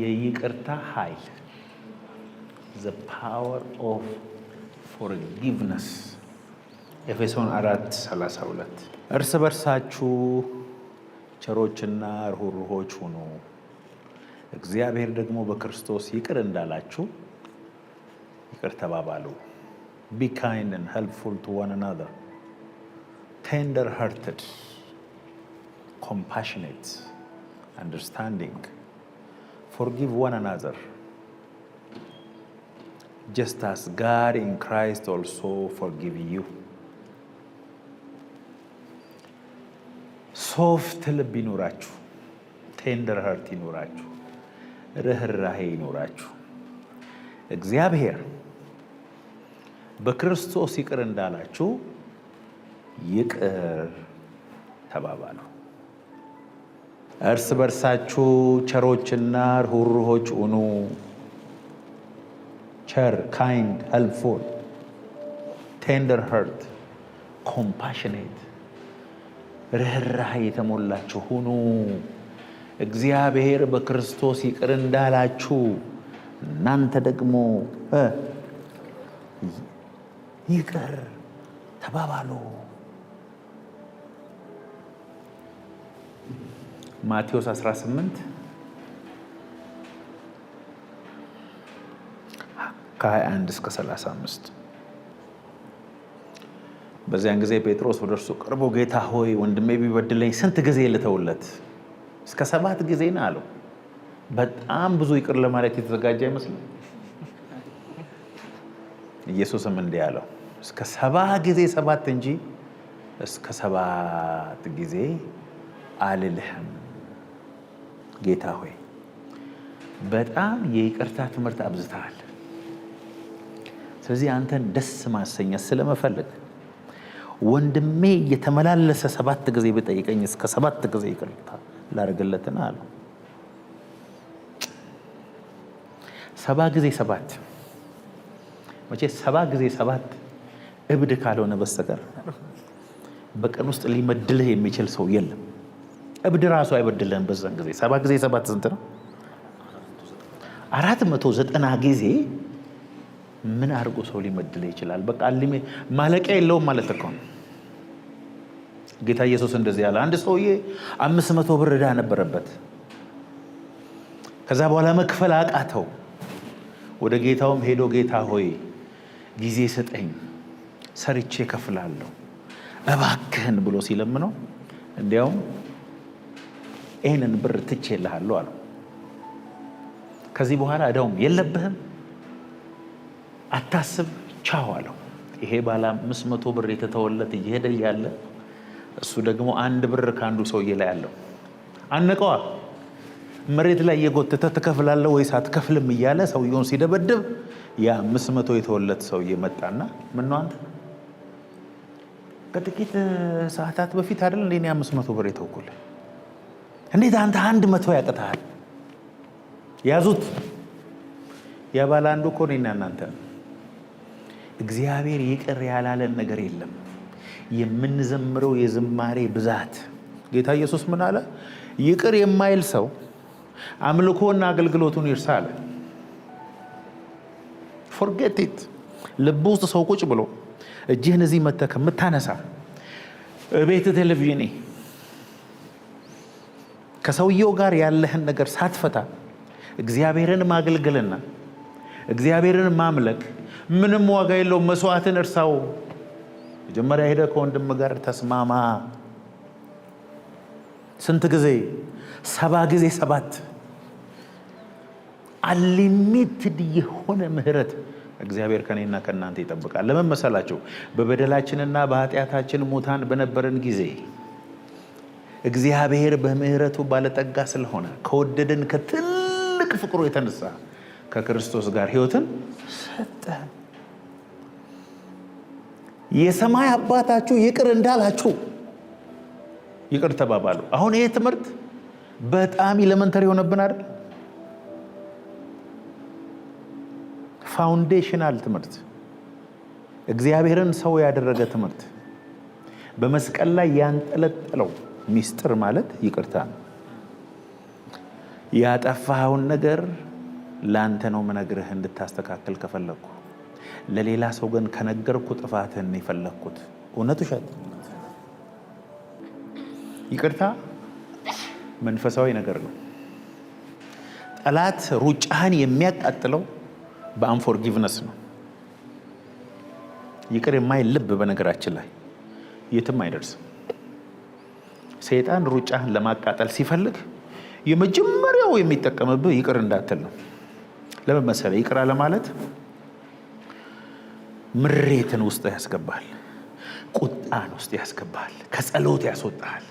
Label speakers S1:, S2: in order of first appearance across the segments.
S1: የይቅርታ ኃይል the power of forgiveness ኤፌሶን 4:32 እርስ በርሳችሁ ቸሮችና ርኅሩኆች ሁኑ እግዚአብሔር ደግሞ በክርስቶስ ይቅር እንዳላችሁ ይቅር ተባባሉ be kind and helpful to one another tender hearted compassionate understanding forgive one another just as God in Christ also forgive you soft ልብ ይኖራችሁ tender heart ይኖራችሁ ርህራሄ ይኖራችሁ እግዚአብሔር በክርስቶስ ይቅር እንዳላችሁ ይቅር ተባባሉ እርስ በርሳችሁ ቸሮችና ርኅሩኆች ሁኑ ቸር kind helpful tender heart compassionate ርህራሄ የተሞላችሁ ሁኑ እግዚአብሔር በክርስቶስ ይቅር እንዳላችሁ እናንተ ደግሞ ይቅር ተባባሉ ማቴዎስ 18 ከ21 እስከ 35 በዚያን ጊዜ ጴጥሮስ ወደ እርሱ ቀርቦ ጌታ ሆይ ወንድሜ ቢበድለኝ ስንት ጊዜ ልተውለት እስከ 7 ጊዜ ነው አለው በጣም ብዙ ይቅር ለማለት የተዘጋጀ አይመስልም ኢየሱስም እንዲህ አለው እስከ 7 ጊዜ 7 እንጂ እስከ 7 ጊዜ አልልህም ጌታ ሆይ በጣም የይቅርታ ትምህርት አብዝተሃል ስለዚህ አንተን ደስ ማሰኘት ስለመፈለግ ወንድሜ እየተመላለሰ 7 ጊዜ ቢጠይቀኝ እስከ 7 ጊዜ ይቅርታ ላደርግለትና አለው 7 ጊዜ 7 መቼ 7 ጊዜ 7 እብድ ካልሆነ በስተቀር በቀን ውስጥ ሊመድልህ የሚችል ሰው የለም እብድ ራሱ አይበድልህም በዛን ጊዜ 7 ጊዜ 7 ስንት ነው 490 ጊዜ ምን አድርጎ ሰው ሊመድልህ ይችላል በቃ ማለቂያ የለውም ማለት እኮ ጌታ ኢየሱስ እንደዚህ ያለ አንድ ሰውዬ 500 ብር ዕዳ ነበረበት ከዛ በኋላ መክፈል አቃተው ወደ ጌታውም ሄዶ ጌታ ሆይ ጊዜ ስጠኝ ሰርቼ ከፍላለሁ እባክህን ብሎ ሲለምነው እንዲያውም ይሄንን ብር ትቼልሃለሁ አለው ከዚህ በኋላ ዕዳውም የለብህም አታስብ ቻው አለው ይሄ ባለ 500 ብር የተተወለት እየሄደ ያለ እሱ ደግሞ 1 ብር ካንዱ ሰውዬ ላይ አለው አነቀዋ መሬት ላይ የጎተተ ትከፍላለህ ወይስ አትከፍልም እያለ ሰውየውን ሲደበድብ ያ 500 የተወለት ሰውዬ መጣና ምን ነው አንተ ከጥቂት ሰዓታት በፊት አይደል እንዴ 500 ብር የተወኩልህ እንዴት አንተ 100 ያቀታል ያዙት ያባላ አንዱ እኮ ነኝና እናንተ እግዚአብሔር ይቅር ያላለን ነገር የለም የምንዘምረው የዝማሬ ብዛት ጌታ ኢየሱስ ምን አለ ይቅር የማይል ሰው አምልኮና አገልግሎቱን ይርሳል forget it ልብ ውስጥ ሰው ቁጭ ብሎ እጅህን እዚህ መተህ ከምታነሳ ቤት ቴሌቪዥን ከሰውየው ጋር ያለህን ነገር ሳትፈታ እግዚአብሔርን ማገልገልና እግዚአብሔርን ማምለክ ምንም ዋጋ የለውም መስዋዕትን እርሳው መጀመሪያ ሄደህ ከወንድም ጋር ተስማማ ስንት ጊዜ 7 ጊዜ 7 unlimited የሆነ ምህረት እግዚአብሔር ከኔና ከናንተ ይጠብቃል ለምን መሰላችሁ በበደላችንና በኃጢአታችን ሙታን በነበረን ጊዜ እግዚአብሔር በምህረቱ ባለጠጋ ስለሆነ ከወደደን ከትልቅ ፍቅሩ የተነሳ ከክርስቶስ ጋር ሕይወትን ሰጠን የሰማይ አባታችሁ ይቅር እንዳላችሁ ይቅር ተባባሉ አሁን ይሄ ትምህርት በጣም ኤሌመንተሪ ሆነብን አይደል ፋውንዴሽናል ትምህርት እግዚአብሔርን ሰው ያደረገ ትምህርት በመስቀል ላይ ያንጠለጠለው ሚስጥር ማለት ይቅርታ ነው ያጠፋኸውን ነገር ላንተ ነው መነግርህ እንድታስተካክል ከፈለኩ። ለሌላ ሰው ግን ከነገርኩ ጥፋትህን የፈለኩት። እውነቱ ሸት ይቅርታ መንፈሳዊ ነገር ነው። ጠላት ሩጫህን የሚያቃጥለው በአንፎርጊቭነስ ነው። ይቅር የማይል ልብ በነገራችን ላይ የትም አይደርስም። ሰይጣን ሩጫህን ለማቃጠል ሲፈልግ የመጀመሪያው የሚጠቀምብህ ይቅር እንዳትል ነው። ለምን መሰለህ? ይቅር አለ ማለት ምሬትን ውስጥ ያስገባል፣ ቁጣን ውስጥ ያስገባል፣ ከጸሎት ያስወጣል፣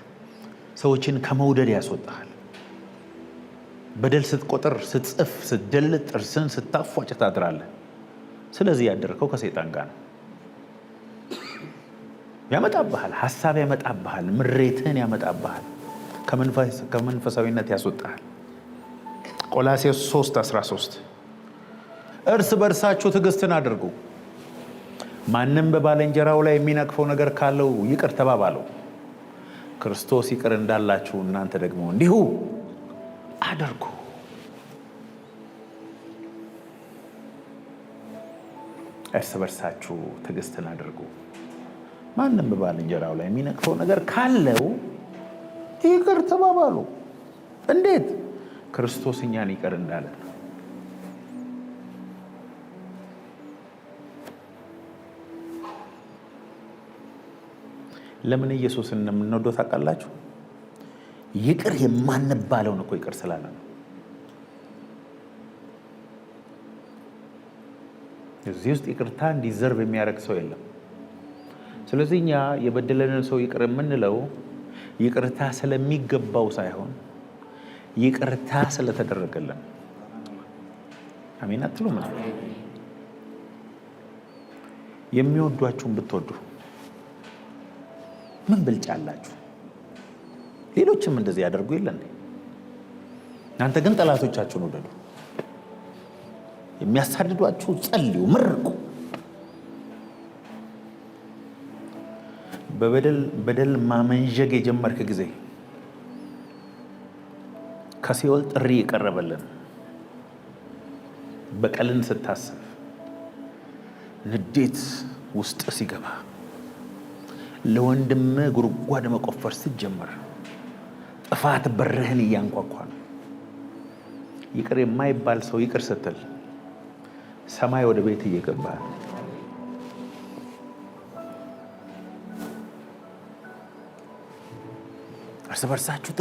S1: ሰዎችን ከመውደድ ያስወጣል። በደል ስትቆጥር፣ ስትጽፍ፣ ስትደልጥ፣ ጥርስን ስታፏጭ ታድራለህ። ስለዚህ ያደረከው ከሰይጣን ጋር ነው። ያመጣብሃል፣ ሐሳብ ያመጣብሃል፣ ምሬትን ያመጣብሃል፣ ከመንፈሳዊነት ያስወጣሃል። ቆላስይስ 3:13 እርስ በርሳችሁ ትዕግስትን አድርጉ፣ ማንም በባልንጀራው ላይ የሚነቅፈው ነገር ካለው ይቅር ተባባሉ፣ ክርስቶስ ይቅር እንዳላችሁ እናንተ ደግሞ እንዲሁ አድርጉ። እርስ በርሳችሁ ትዕግስትን አድርጉ፣ ማንም በባልንጀራው ላይ የሚነቅፈው ነገር ካለው ይቅር ተባባሉ። እንዴት? ክርስቶስ እኛን ይቅር እንዳለን። ለምን ኢየሱስን እንደምንወደው ታውቃላችሁ? ይቅር የማንባለውን እኮ ይቅር ስላለ ነው። እዚህ ውስጥ ይቅርታ እንዲዘርብ የሚያደርግ ሰው የለም። ስለዚህ እኛ የበደለንን ሰው ይቅር የምንለው ይቅርታ ስለሚገባው ሳይሆን ይቅርታ ስለተደረገልን። አሜን አትሉም? የሚወዷችሁን ብትወዱ ምን ብልጫ አላችሁ? ሌሎችም እንደዚህ ያደርጉ የለ እንዴ? እናንተ ግን ጠላቶቻችሁን ውደዱ፣ የሚያሳድዷችሁ ጸልዩ፣ መርቁ። በበደል ማመንዠግ የጀመርክ ጊዜ ከሲኦል ጥሪ የቀረበልን በቀልን ስታስብ፣ ንዴት ውስጥ ሲገባ፣ ለወንድም ጉድጓድ መቆፈር ስትጀምር፣ ጥፋት በርህን እያንኳኳ ነው። ይቅር የማይባል ሰው ይቅር ስትል ሰማይ ወደ ቤት እየገባ ነው። እርስ በርሳችሁ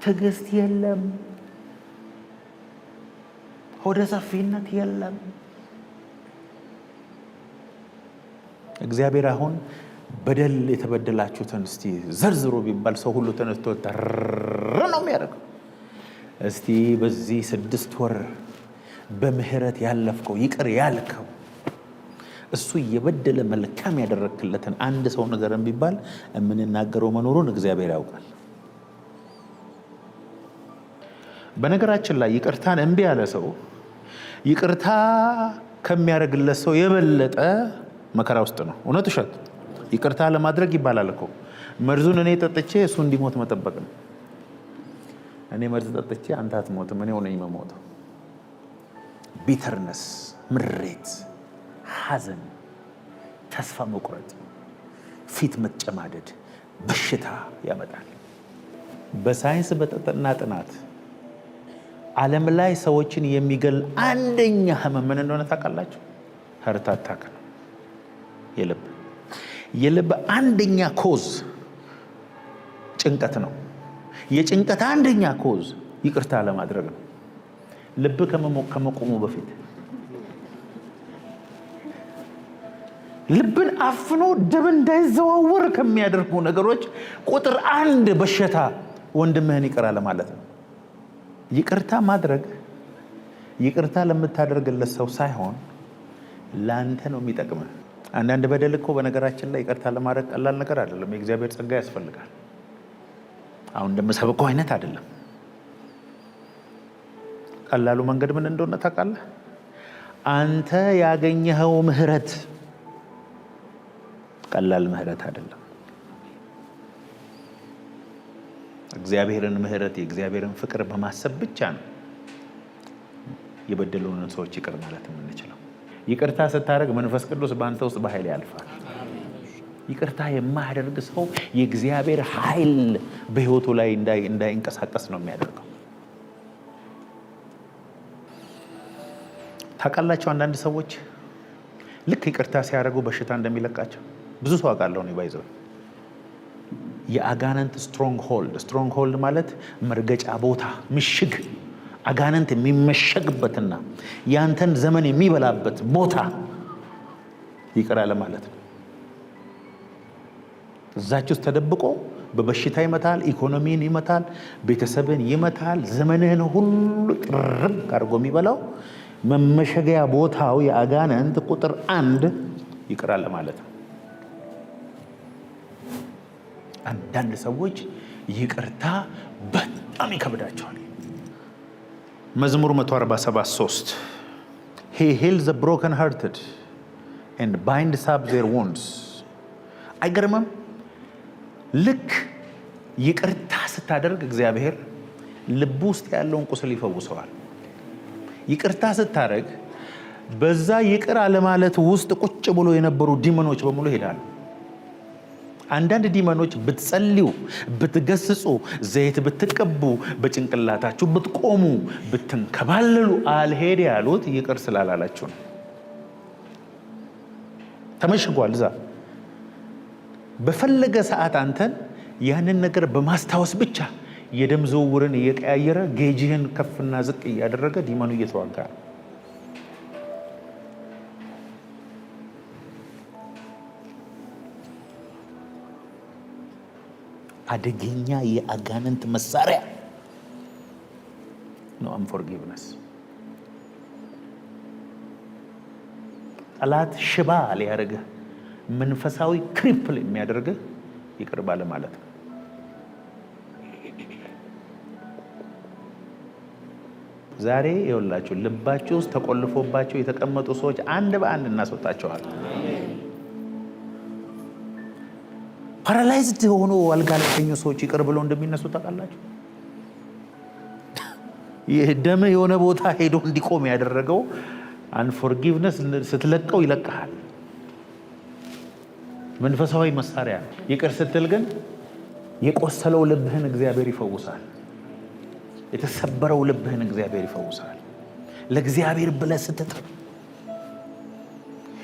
S1: ትዕግስት የለም፣ ሆደ ሰፊነት የለም። እግዚአብሔር አሁን በደል የተበደላችሁትን እስቲ ዘርዝሮ ቢባል ሰው ሁሉ ተነስቶ ተር ነው የሚያደርገው። እስቲ በዚህ 6 ወር በምህረት ያለፍከው ይቅር ያልከው እሱ እየበደለ መልካም ያደረክለትን አንድ ሰው ነገርን ቢባል የምንናገረው መኖሩን እግዚአብሔር ያውቃል። በነገራችን ላይ ይቅርታን እምቢ ያለ ሰው ይቅርታ ከሚያደርግለት ሰው የበለጠ መከራ ውስጥ ነው። እውነት ውሸት? ይቅርታ ለማድረግ ይባላል እኮ መርዙን እኔ ጠጥቼ እሱ እንዲሞት መጠበቅ ነው። እኔ መርዝ ጠጥቼ አንተ አትሞትም፣ እኔ ሆነኝ መሞተው። ቢተርነስ፣ ምሬት፣ ሐዘን፣ ተስፋ መቁረጥ፣ ፊት መጨማደድ፣ በሽታ ያመጣል። በሳይንስ በተጠና ጥናት ዓለም ላይ ሰዎችን የሚገል አንደኛ ህመም ምን እንደሆነ ታውቃላችሁ? ሀርት አታክ ነው። የልብ አንደኛ ኮዝ ጭንቀት ነው። የጭንቀት አንደኛ ኮዝ ይቅርታ ለማድረግ ነው። ልብ ከመቆሙ በፊት ልብን አፍኖ ደም እንዳይዘዋወር ከሚያደርጉ ነገሮች ቁጥር 1 በሽታ ወንድምህን ይቅር አለ ማለት ነው። ይቅርታ ማድረግ ይቅርታ ለምታደርግለት ሰው ሳይሆን ላንተ ነው የሚጠቅምህ። አንዳንድ በደል እኮ በነገራችን ላይ ይቅርታ ለማድረግ ቀላል ነገር አይደለም። የእግዚአብሔር ጸጋ ያስፈልጋል። አሁን እንደምሰብከው አይነት አይደለም። ቀላሉ መንገድ ምን እንደሆነ ታውቃለህ? አንተ ያገኘኸው ምህረት ቀላል ምህረት አይደለም። እግዚአብሔርን ምህረት የእግዚአብሔርን ፍቅር በማሰብ ብቻ ነው የበደሉንን ሰዎች ይቅር ማለት የምንችለው። ይቅርታ ስታደርግ መንፈስ ቅዱስ በአንተ ውስጥ በኃይል ያልፋል። ይቅርታ የማያደርግ ሰው የእግዚአብሔር ኃይል በህይወቱ ላይ እንዳይንቀሳቀስ ነው የሚያደርገው። ታውቃላችሁ አንዳንድ ሰዎች ልክ ይቅርታ ሲያደርጉ በሽታ እንደሚለቃቸው ብዙ ሰው አውቃለሁ ነው ባይዘው። የአጋንንት ስትሮንግ ሆልድ ማለት መርገጫ ቦታ፣ ምሽግ፣ አጋንንት የሚመሸግበትና ያንተን ዘመን የሚበላበት ቦታ ይቅር አለ ማለት ነው። እዛች ውስጥ ተደብቆ በበሽታ ይመታል፣ ኢኮኖሚን ይመታል፣ ቤተሰብን ይመታል፣ ዘመንህን ሁሉ ጥርግ አድርጎ የሚበላው መመሸጊያ ቦታው የአጋንንት ቁጥር 1 ይቅር አለ ማለት ነው። አንዳንድ ሰዎች ይቅርታ በጣም ይከብዳቸዋል። መዝሙር 147:3 He heals the broken hearted and binds up their wounds። አይገርምም? ልክ ይቅርታ ስታደርግ እግዚአብሔር ልብ ውስጥ ያለውን ቁስል ይፈውሰዋል። ይቅርታ ስታደርግ በዛ ይቅር አለማለት ውስጥ ቁጭ ብሎ የነበሩ ዲመኖች በሙሉ ይሄዳሉ። አንዳንድ ዲመኖች ብትጸልዩ፣ ብትገስጹ፣ ዘይት ብትቀቡ፣ በጭንቅላታችሁ ብትቆሙ፣ ብትንከባለሉ አልሄድ ያሉት ይቅር ስላላላችሁ ነው። ተመሽጓል እዛ። በፈለገ ሰዓት አንተን ያንን ነገር በማስታወስ ብቻ የደም ዝውውርን እየቀያየረ ጌጅህን ከፍና ዝቅ እያደረገ ዲመኑ እየተዋጋ ነው። አደገኛ የአጋንንት መሳሪያ ነው አንፎርጊቭነስ። ጠላት ሽባ ሊያደርግህ፣ መንፈሳዊ ክሪፕል የሚያደርግህ ይቅር ባለ ማለት ነው። ዛሬ ይኸውላችሁ ልባችሁ ውስጥ ተቆልፎባቸው የተቀመጡ ሰዎች አንድ በአንድ እናስወጣቸዋለን። ፓራላይዝድ ሆኖ አልጋ ላይ የተኙ ሰዎች ይቅር ብለው እንደሚነሱ ታውቃላችሁ። ደም የሆነ ቦታ ሄዶ እንዲቆም ያደረገው አንፎርጊቭነስ ስትለቀው ይለቅሃል። መንፈሳዊ መሳሪያ ነው። ይቅር ስትል ግን የቆሰለው ልብህን እግዚአብሔር ይፈውሳል። የተሰበረው ልብህን እግዚአብሔር ይፈውሳል። ለእግዚአብሔር ብለህ ስትጥር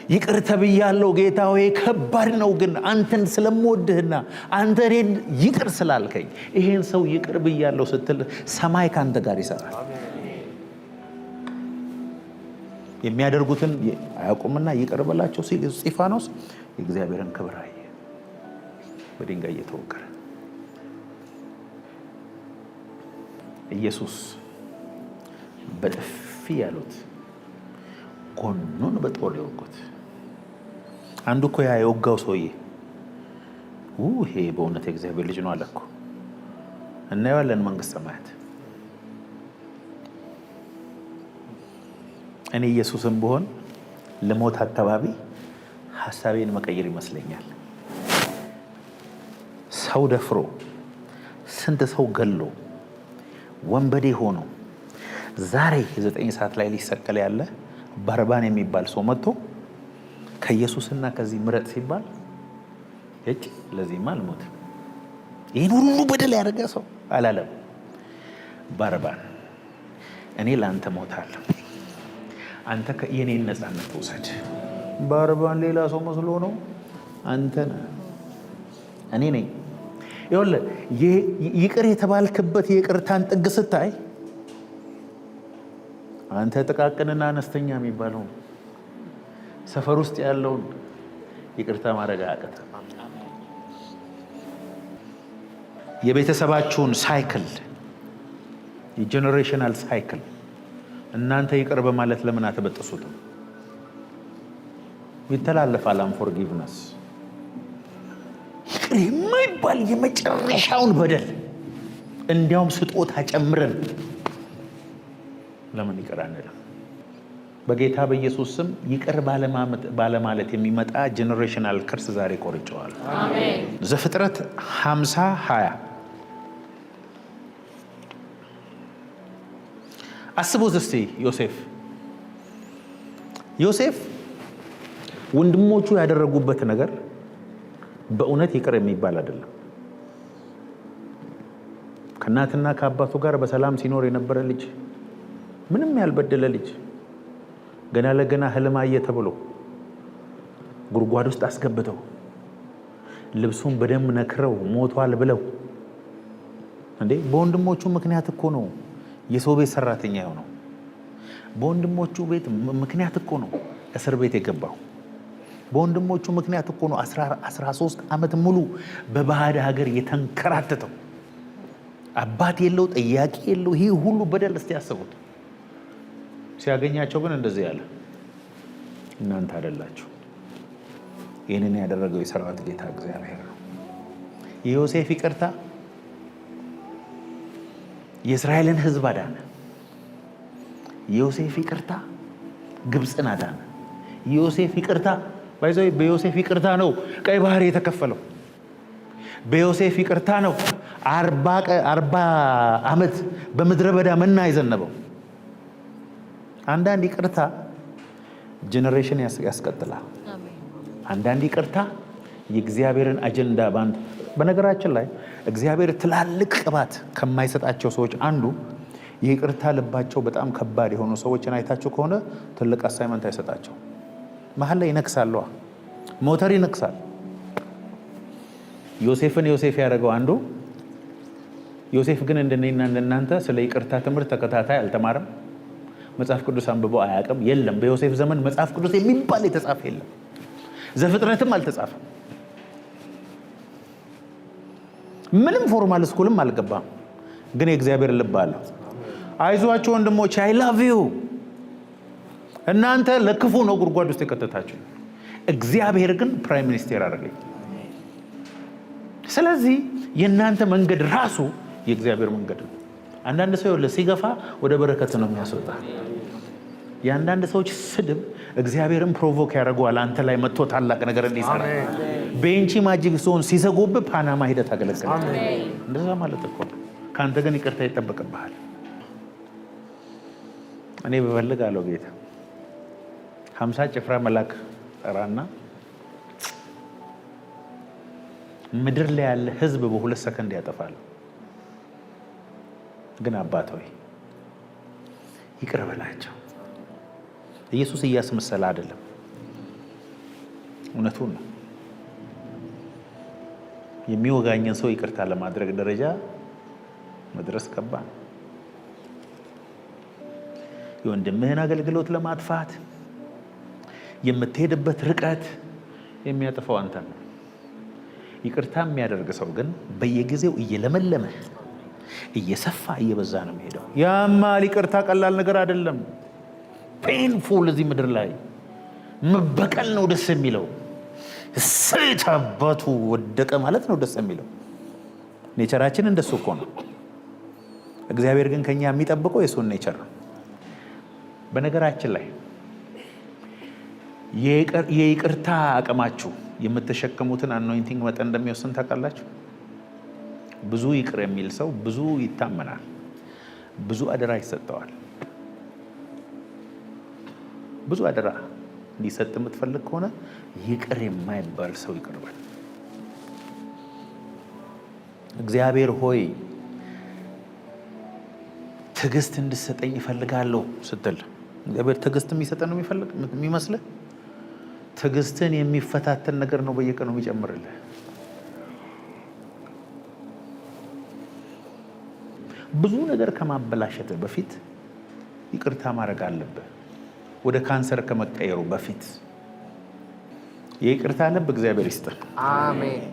S1: ይቅር ተብያለሁ ጌታ ሆይ ከባድ ነው፣ ግን አንተን ስለምወድህና አንተ እኔን ይቅር ስላልከኝ ይሄን ሰው ይቅር ብያለሁ ስትል ሰማይ ካንተ ጋር ይሰራል። የሚያደርጉትን አያውቁምና ይቅር በላቸው ሲል እስጢፋኖስ የእግዚአብሔርን ክብር አየ፣ በድንጋይ እየተወገረ። ኢየሱስ በጥፊ ያሉት ጎኑን በጦር የወጉት አንዱ እኮ ያ የወጋው ሰውዬ ይሄ በእውነት የእግዚአብሔር ልጅ ነው አለ እኮ። እናየዋለን መንግስተ ሰማያት። እኔ ኢየሱስም ብሆን ለሞት አካባቢ ሐሳቤን መቀየር ይመስለኛል። ሰው ደፍሮ ስንት ሰው ገሎ ወንበዴ ሆኖ ዛሬ 9 ሰዓት ላይ ሊሰቀል ያለ በርባን የሚባል ሰው መጥቶ ከኢየሱስና ከዚህ ምረጥ ሲባል እጭ ለዚህማ አልሞትም፣ ይህን ሁሉ በደል ያደረገ ሰው አላለም። በርባን እኔ ለአንተ ሞታለሁ፣ አንተ የኔን ነፃነት ውሰድ። በርባን ሌላ ሰው መስሎ ነው፣ አንተ እኔ ነኝ። ይኸውልህ ይቅር የተባልክበት የይቅርታን ጥግ ስታይ አንተ ጥቃቅንና አነስተኛ የሚባለው ሰፈር ውስጥ ያለውን ይቅርታ ማድረግ አያቅትም። የቤተሰባችሁን ሳይክል፣ የጄኔሬሽናል ሳይክል እናንተ ይቅር በማለት ለምን አትበጥሱትም? ይተላለፋል። አንፎርጊቭነስ ይቅር የማይባል የመጨረሻውን በደል እንዲያውም ስጦታ ጨምረን ለምን ይቅር አንልም? በጌታ በኢየሱስ ስም ይቅር ባለማለት የሚመጣ ጄኔሬሽናል ከርስ ዛሬ ቆርጬዋለሁ። አሜን። ዘፍጥረት 50:20 አስቡት እስቲ ዮሴፍ ወንድሞቹ ያደረጉበት ነገር በእውነት ይቅር የሚባል አይደለም። ከእናትና ከአባቱ ጋር በሰላም ሲኖር የነበረ ልጅ፣ ምንም ያልበደለ ልጅ ገና ለገና ህልም አየ ተብሎ ጉድጓድ ውስጥ አስገብተው ልብሱን በደም ነክረው ሞቷል ብለው እንዴ! በወንድሞቹ ምክንያት እኮ ነው የሰው ቤት ሰራተኛ የሆነው። በወንድሞቹ ቤት ምክንያት እኮ ነው እስር ቤት የገባው። በወንድሞቹ ምክንያት እኮ ነው 13 ዓመት ሙሉ በባዕድ ሀገር የተንከራተተው። አባት የለው፣ ጠያቂ የለው። ይህ ሁሉ በደል እስቲ ያስቡት። ሲያገኛቸው ግን እንደዚህ ያለ እናንተ አይደላችሁ፣ ይህንን ያደረገው የሰራዊት ጌታ እግዚአብሔር ነው። የዮሴፍ ይቅርታ የእስራኤልን ሕዝብ አዳነ። የዮሴፍ ይቅርታ ግብፅን አዳነ። የዮሴፍ ይቅርታ በዮሴፍ ይቅርታ ነው ቀይ ባህር የተከፈለው። በዮሴፍ ይቅርታ ነው 40 ዓመት በምድረ በዳ መና የዘነበው። አንዳንድ ይቅርታ ጄኔሬሽን ያስቀጥላል። አንዳንድ ይቅርታ የእግዚአብሔርን አጀንዳ በነገራችን ላይ እግዚአብሔር ትላልቅ ቅባት ከማይሰጣቸው ሰዎች አንዱ የይቅርታ ልባቸው በጣም ከባድ የሆኑ ሰዎችን አይታችሁ ከሆነ ትልቅ አሳይመንት አይሰጣቸው። መሀል ላይ ይነክሳል፣ ሞተር ይነክሳል። ዮሴፍን ዮሴፍ ያደረገው አንዱ ዮሴፍ ግን እንደኔና እንደናንተ ስለ ይቅርታ ትምህርት ተከታታይ አልተማረም። መጽሐፍ ቅዱስ አንብቦ አያውቅም። የለም በዮሴፍ ዘመን መጽሐፍ ቅዱስ የሚባል የተጻፈ የለም። ዘፍጥረትም አልተጻፈም። ምንም ፎርማል ስኩልም አልገባም። ግን የእግዚአብሔር ልብ አለው። አይዟችሁ ወንድሞች፣ አይ ላቭ ዩ። እናንተ ለክፉ ነው ጉድጓድ ውስጥ የከተታችሁ፣ እግዚአብሔር ግን ፕራይም ሚኒስቴር አደረገኝ። ስለዚህ የእናንተ መንገድ ራሱ የእግዚአብሔር መንገድ ነው። አንዳንድ ሰው ሲገፋ ወደ በረከት ነው የሚያስወጣ። የአንዳንድ ሰዎች ስድብ እግዚአብሔርን ፕሮቮክ ያደርገዋል አንተ ላይ መጥቶ ታላቅ ነገር እንዲሰራ። ቤንቺ ማጂክ ዞን ሲዘጉብህ ፓናማ ሂደት አገለግላል። እንደዛ ማለት እኮ ከአንተ ግን ይቅርታ ይጠበቅብሃል። እኔ ብፈልግ አለው ጌታ 50 ጭፍራ መላክ ጠራና ምድር ላይ ያለ ህዝብ በ2 ሰከንድ ያጠፋል። ግን አባት ሆይ ይቅር በላቸው። ኢየሱስ እያስመሰለ አይደለም፣ እውነቱን ነው። የሚወጋኝን ሰው ይቅርታ ለማድረግ ደረጃ መድረስ ከባድ። የወንድምህን አገልግሎት ለማጥፋት የምትሄድበት ርቀት የሚያጠፋው አንተ ነው። ይቅርታ የሚያደርግ ሰው ግን በየጊዜው እየለመለመ እየሰፋ እየበዛ ነው የሚሄደው። ያማል። ይቅርታ ቀላል ነገር አይደለም። ፔንፉል። እዚህ ምድር ላይ መበቀል ነው ደስ የሚለው። እሰት አባቱ ወደቀ ማለት ነው ደስ የሚለው። ኔቸራችን እንደሱ እኮ ነው። እግዚአብሔር ግን ከኛ የሚጠብቀው የሱን ኔቸር ነው። በነገራችን ላይ የይቅርታ አቅማችሁ የምትሸከሙትን አኖይንቲንግ መጠን እንደሚወስን ታውቃላችሁ። ብዙ ይቅር የሚል ሰው ብዙ ይታመናል፣ ብዙ አደራ ይሰጠዋል። ብዙ አደራ እንዲሰጥ የምትፈልግ ከሆነ ይቅር የማይባል ሰው ይቅርባል። እግዚአብሔር ሆይ ትዕግስት እንድሰጠኝ ይፈልጋለሁ ስትል እግዚአብሔር ትዕግስት የሚሰጠን ነው የሚመስልህ? ትዕግስትን የሚፈታተን ነገር ነው በየቀኑ የሚጨምርልህ። ብዙ ነገር ከማበላሸት በፊት ይቅርታ ማድረግ አለብህ። ወደ ካንሰር ከመቀየሩ በፊት የይቅርታ ልብ እግዚአብሔር ይስጥን።
S2: አሜን።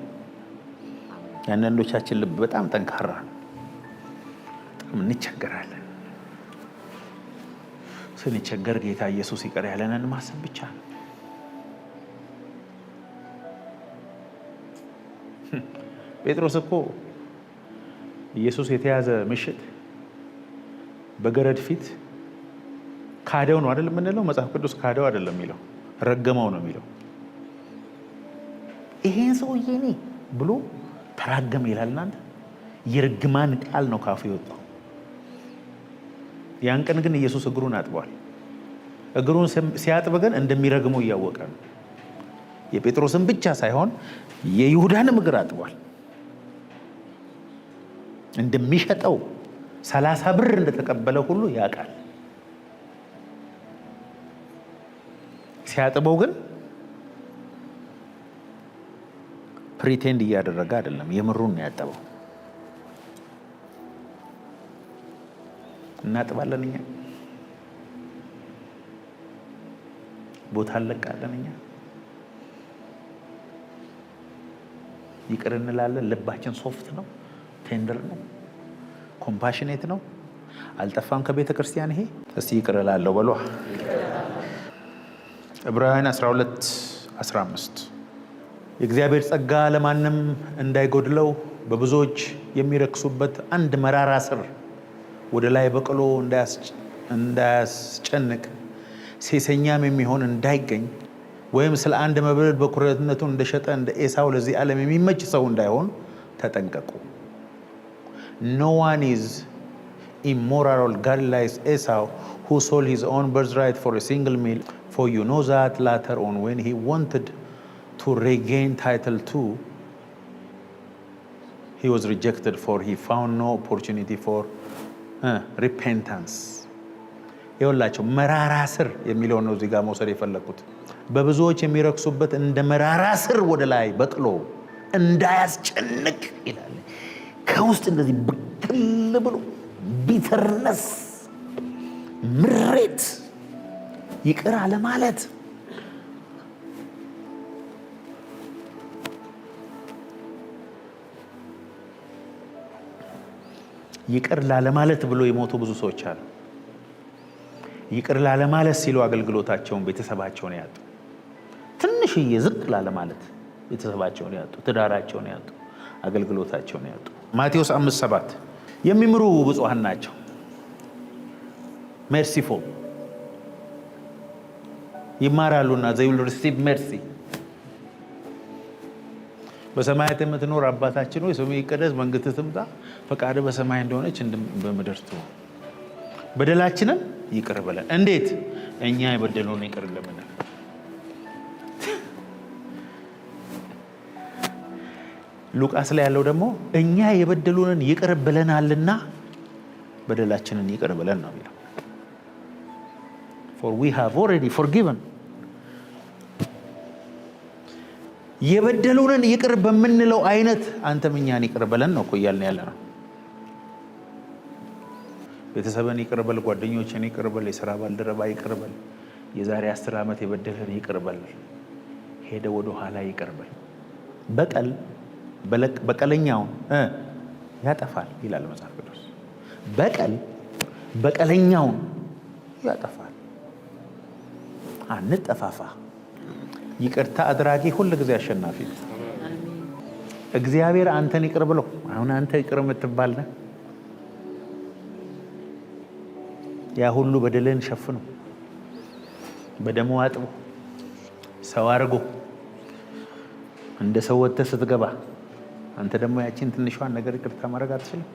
S1: የአንዳንዶቻችን ልብ በጣም ጠንካራ ነው። በጣም እንቸገራለን። ስንቸገር ጌታ ኢየሱስ ይቅር ያለንን ማሰብ ብቻ ነው። ጴጥሮስ እኮ ኢየሱስ የተያዘ ምሽት በገረድ ፊት ካደው ነው አይደል የምንለው? መጽሐፍ ቅዱስ ካደው አይደለም የሚለው፣ ረገመው ነው የሚለው። ይሄን ሰውዬ እኔ ብሎ ተራገመ ይላል። እናንተ የርግማን ቃል ነው ካፉ የወጣው። ያን ቀን ግን ኢየሱስ እግሩን አጥቧል። እግሩን ሲያጥብ ግን እንደሚረግመው እያወቀ ነው። የጴጥሮስን ብቻ ሳይሆን የይሁዳንም እግር አጥቧል። እንደሚሸጠው 30 ብር እንደተቀበለ ሁሉ ያውቃል። ሲያጥበው ግን ፕሪቴንድ እያደረገ አይደለም፣ የምሩን ነው ያጠበው። እናጥባለን እኛ፣ ቦታ እንለቃለን እኛ፣ ይቅር እንላለን። ልባችን ሶፍት ነው፣ ቴንደር ነው፣ ኮምፓሽኔት ነው። አልጠፋም ከቤተ ክርስቲያን ይሄ። እስቲ ይቅር እላለሁ በሏ። ዕብራውያን 12:15 የእግዚአብሔር ጸጋ ለማንም እንዳይጎድለው በብዙዎች የሚረክሱበት አንድ መራራ ስር ወደ ላይ በቅሎ እንዳያስጨንቅ ሴሰኛም የሚሆን እንዳይገኝ ወይም ስለ አንድ መብል በኩርነቱን እንደሸጠ እንደ ኤሳው ለዚህ ዓለም የሚመች ሰው እንዳይሆን ተጠንቀቁ። No one is immoral or godly like Esau, who sold his own birthright for a single meal. For you know that later on, when he wanted to regain title too, he was rejected, for he found no opportunity for repentance. ይኸውላቸው መራራ ስር የሚለውን ነው እዚህ ጋር መውሰድ የፈለኩት። በብዙዎች የሚረክሱበት እንደ መራራ ስር ወደ ላይ በቅሎ እንዳያስጨንቅ ይላል። ከውስጥ እንደዚህ ብቅል ብሎ ቢተርነስ፣ ምሬት፣ ይቅር አለማለት ይቅር ላለማለት ብሎ የሞቱ ብዙ ሰዎች አሉ። ይቅር ላለማለት ሲሉ አገልግሎታቸውን፣ ቤተሰባቸውን ያጡ፣ ትንሽዬ ዝቅ ላለማለት ቤተሰባቸውን ያጡ፣ ትዳራቸውን ያጡ፣ አገልግሎታቸውን ያጡ። ማቴዎስ 5:7 የሚምሩ ብፁዓን ናቸው፣ ሜርሲፉል ይማራሉና they will receive mercy። በሰማያት የምትኖር አባታችን ሆይ ስምህ ይቀደስ፣ መንግስትህ ትምጣ፣ ፈቃድህ በሰማይ እንደሆነች በምድር ትሁን። በደላችንን ይቅር በለን። እንዴት? እኛ የበደሉንን ይቅር እንደምንል። ሉቃስ ላይ ያለው ደግሞ እኛ የበደሉንን ይቅር ብለናልና በደላችንን ይቅር ብለን ነው የሚለው። for we have already forgiven። የበደሉንን ይቅር በምንለው አይነት አንተም እኛን ይቅር በለን ነው እኮ እያልን ያለ ነው። ቤተሰብን ይቅር በል፣ ጓደኞችን ይቅር በል፣ የሥራ ባልደረባ ይቅር በል፣ የዛሬ 10 ዓመት የበደለን ይቅር በል፣ ሄደ ወደ ኋላ ይቅር በል። በቀለኛውን ያጠፋል ይላል መጽሐፍ ቅዱስ። በቀለኛውን ያጠፋል። አንጠፋፋ። ይቅርታ አድራጊ ሁል ጊዜ አሸናፊ ነው። እግዚአብሔር አንተን ይቅር ብሎ አሁን አንተ ይቅር የምትባል ነህ። ያ ሁሉ በደልን ሸፍኖ በደሙ አጥቦ ሰው አድርጎ እንደ ሰው ወጥተህ ስትገባ አንተ ደግሞ ያቺን ትንሿን ነገር ይቅርታ ማድረግ አትችልም።